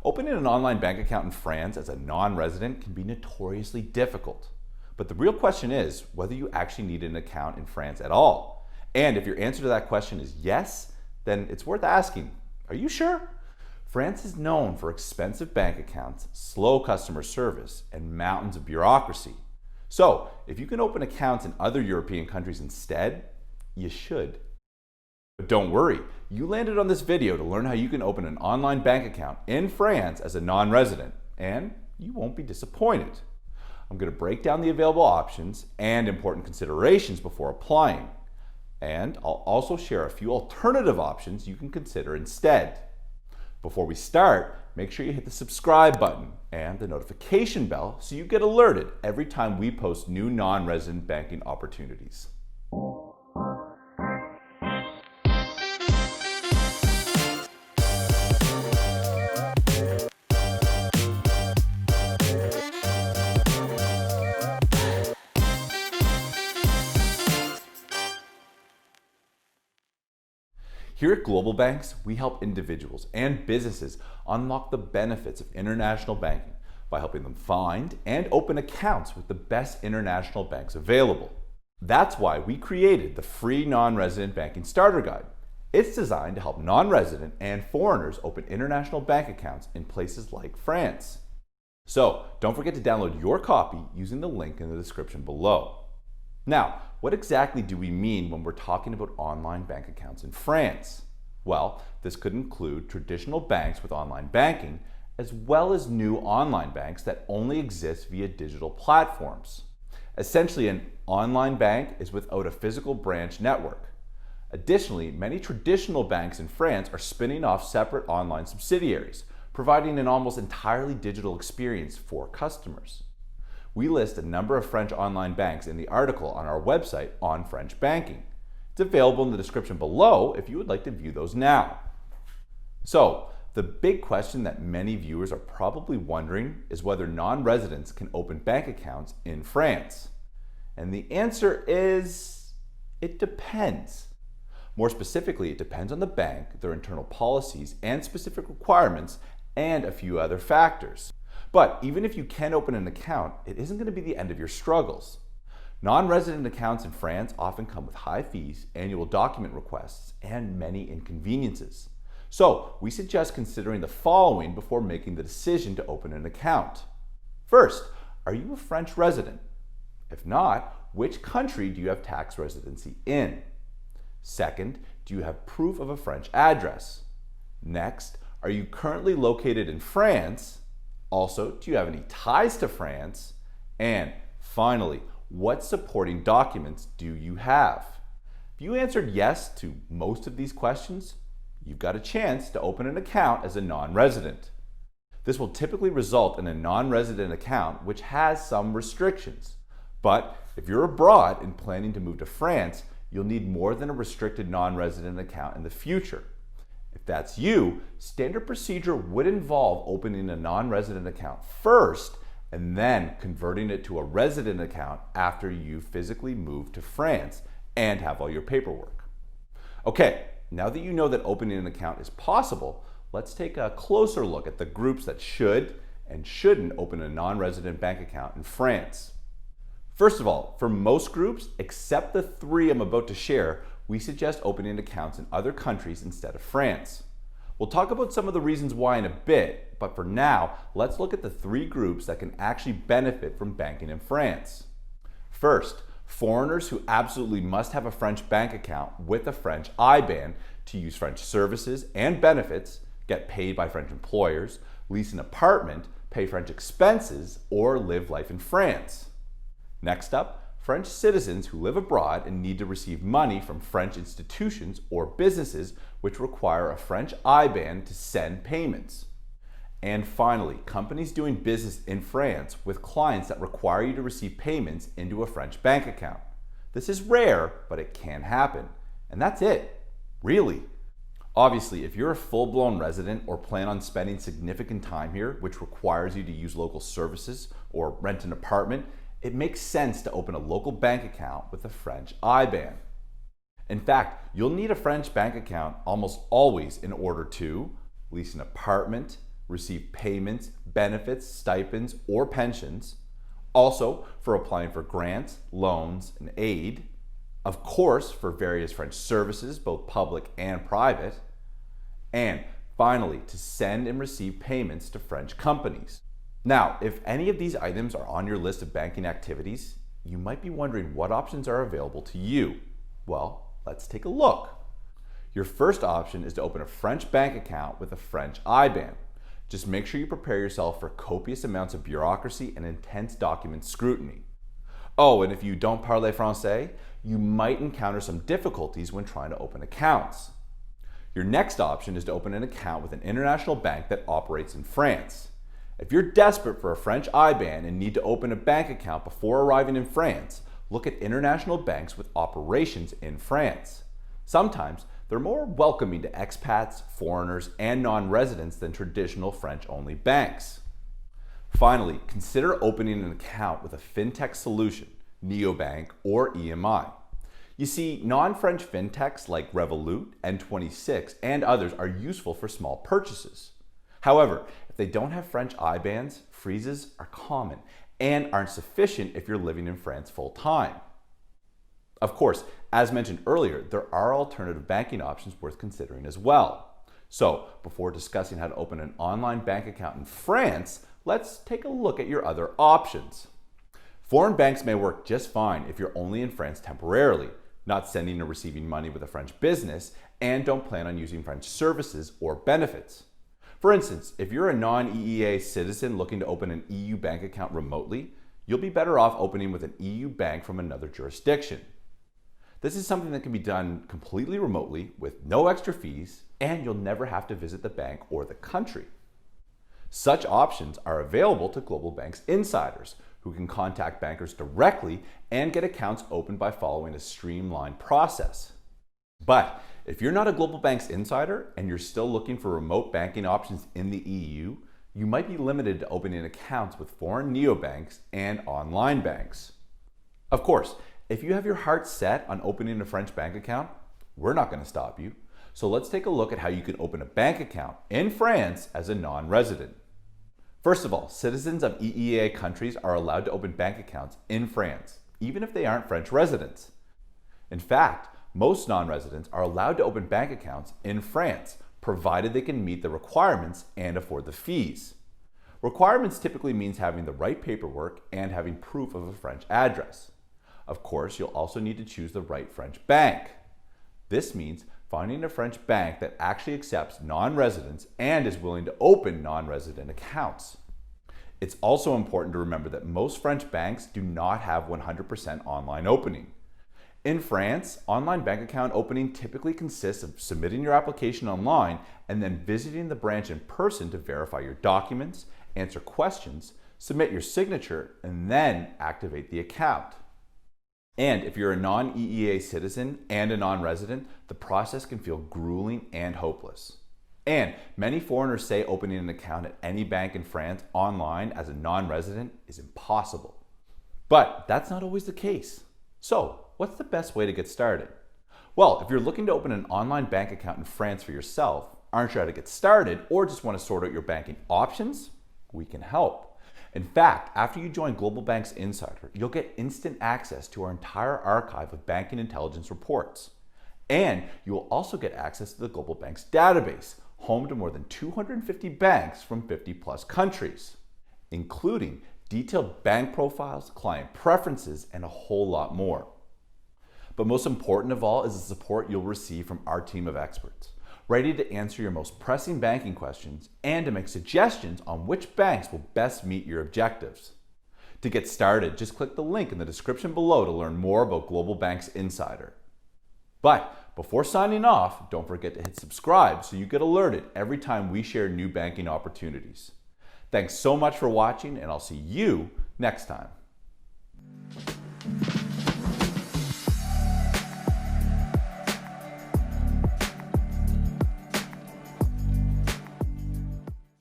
Opening an online bank account in France as a non-resident can be notoriously difficult. But the real question is whether you actually need an account in France at all. And if your answer to that question is yes, then it's worth asking, are you sure? France is known for expensive bank accounts, slow customer service, and mountains of bureaucracy. So, if you can open accounts in other European countries instead, you should. But don't worry, you landed on this video to learn how you can open an online bank account in France as a non-resident, and you won't be disappointed. I'm going to break down the available options and important considerations before applying. And I'll also share a few alternative options you can consider instead. Before we start, make sure you hit the subscribe button and the notification bell so you get alerted every time we post new non-resident banking opportunities. Here at GlobalBanks, we help individuals and businesses unlock the benefits of international banking by helping them find and open accounts with the best international banks available. That's why we created the free non-resident banking starter guide. It's designed to help non-resident and foreigners open international bank accounts in places like France. So don't forget to download your copy using the link in the description below. Now, what exactly do we mean when we're talking about online bank accounts in France? Well, this could include traditional banks with online banking, as well as new online banks that only exist via digital platforms. Essentially, an online bank is without a physical branch network. Additionally, many traditional banks in France are spinning off separate online subsidiaries, providing an almost entirely digital experience for customers. We list a number of French online banks in the article on our website on French banking. It's available in the description below if you would like to view those now. So, the big question that many viewers are probably wondering is whether non-residents can open bank accounts in France. And the answer is, it depends. More specifically, it depends on the bank, their internal policies, and specific requirements, and a few other factors. But even if you can open an account, it isn't going to be the end of your struggles. Non-resident accounts in France often come with high fees, annual document requests, and many inconveniences. So we suggest considering the following before making the decision to open an account. First, are you a French resident? If not, which country do you have tax residency in? Second, do you have proof of a French address? Next, are you currently located in France? Also, do you have any ties to France? And finally, what supporting documents do you have? If you answered yes to most of these questions, you've got a chance to open an account as a non-resident. This will typically result in a non-resident account which has some restrictions. But if you're abroad and planning to move to France, you'll need more than a restricted non-resident account in the future. If that's you, standard procedure would involve opening a non-resident account first and then converting it to a resident account after you physically move to France and have all your paperwork. Okay, now that you know that opening an account is possible, let's take a closer look at the groups that should and shouldn't open a non-resident bank account in France. First of all, for most groups, except the three I'm about to share, we suggest opening accounts in other countries instead of France. We'll talk about some of the reasons why in a bit, but for now, let's look at the three groups that can actually benefit from banking in France. First, foreigners who absolutely must have a French bank account with a French IBAN to use French services and benefits, get paid by French employers, lease an apartment, pay French expenses, or live life in France. Next up, French citizens who live abroad and need to receive money from French institutions or businesses which require a French IBAN to send payments. And finally, companies doing business in France with clients that require you to receive payments into a French bank account. This is rare, but it can happen. And that's it, really. Obviously, if you're a full-blown resident or plan on spending significant time here, which requires you to use local services or rent an apartment, it makes sense to open a local bank account with a French IBAN. In fact, you'll need a French bank account almost always in order to lease an apartment, receive payments, benefits, stipends, or pensions, also for applying for grants, loans, and aid, of course for various French services, both public and private, and finally to send and receive payments to French companies. Now, if any of these items are on your list of banking activities, you might be wondering what options are available to you. Well, let's take a look. Your first option is to open a French bank account with a French IBAN. Just make sure you prepare yourself for copious amounts of bureaucracy and intense document scrutiny. Oh, and if you don't parler français, you might encounter some difficulties when trying to open accounts. Your next option is to open an account with an international bank that operates in France. If you're desperate for a French IBAN and need to open a bank account before arriving in France, look at international banks with operations in France. Sometimes they're more welcoming to expats, foreigners, and non-residents than traditional French-only banks. Finally, consider opening an account with a fintech solution, neobank, or EMI. You see, non-French fintechs like Revolut, N26, and others are useful for small purchases. However, if they don't have French IBANs, freezes are common and aren't sufficient if you're living in France full-time. Of course, as mentioned earlier, there are alternative banking options worth considering as well. So, before discussing how to open an online bank account in France, let's take a look at your other options. Foreign banks may work just fine if you're only in France temporarily, not sending or receiving money with a French business, and don't plan on using French services or benefits. For instance, if you're a non-EEA citizen looking to open an EU bank account remotely, you'll be better off opening with an EU bank from another jurisdiction. This is something that can be done completely remotely with no extra fees, and you'll never have to visit the bank or the country. Such options are available to GlobalBanks insiders, who can contact bankers directly and get accounts opened by following a streamlined process. But if you're not a GlobalBanks insider and you're still looking for remote banking options in the EU, you might be limited to opening accounts with foreign neobanks and online banks. Of course, if you have your heart set on opening a French bank account, we're not going to stop you. So let's take a look at how you can open a bank account in France as a non-resident. First of all, citizens of EEA countries are allowed to open bank accounts in France, even if they aren't French residents. In fact, most non-residents are allowed to open bank accounts in France, provided they can meet the requirements and afford the fees. Requirements typically means having the right paperwork and having proof of a French address. Of course, you'll also need to choose the right French bank. This means finding a French bank that actually accepts non-residents and is willing to open non-resident accounts. It's also important to remember that most French banks do not have 100% online opening. In France, online bank account opening typically consists of submitting your application online and then visiting the branch in person to verify your documents, answer questions, submit your signature, and then activate the account. And if you're a non-EEA citizen and a non-resident, the process can feel grueling and hopeless. And many foreigners say opening an account at any bank in France online as a non-resident is impossible. But that's not always the case. So, what's the best way to get started? Well, if you're looking to open an online bank account in France for yourself, aren't sure how to get started, or just want to sort out your banking options, we can help. In fact, after you join GlobalBanks Insider, you'll get instant access to our entire archive of banking intelligence reports. And you will also get access to the GlobalBanks database, home to more than 250 banks from 50+ countries, including detailed bank profiles, client preferences, and a whole lot more. But most important of all is the support you'll receive from our team of experts, ready to answer your most pressing banking questions and to make suggestions on which banks will best meet your objectives. To get started, just click the link in the description below to learn more about GlobalBanks Insider. But before signing off, don't forget to hit subscribe so you get alerted every time we share new banking opportunities. Thanks so much for watching, and I'll see you next time.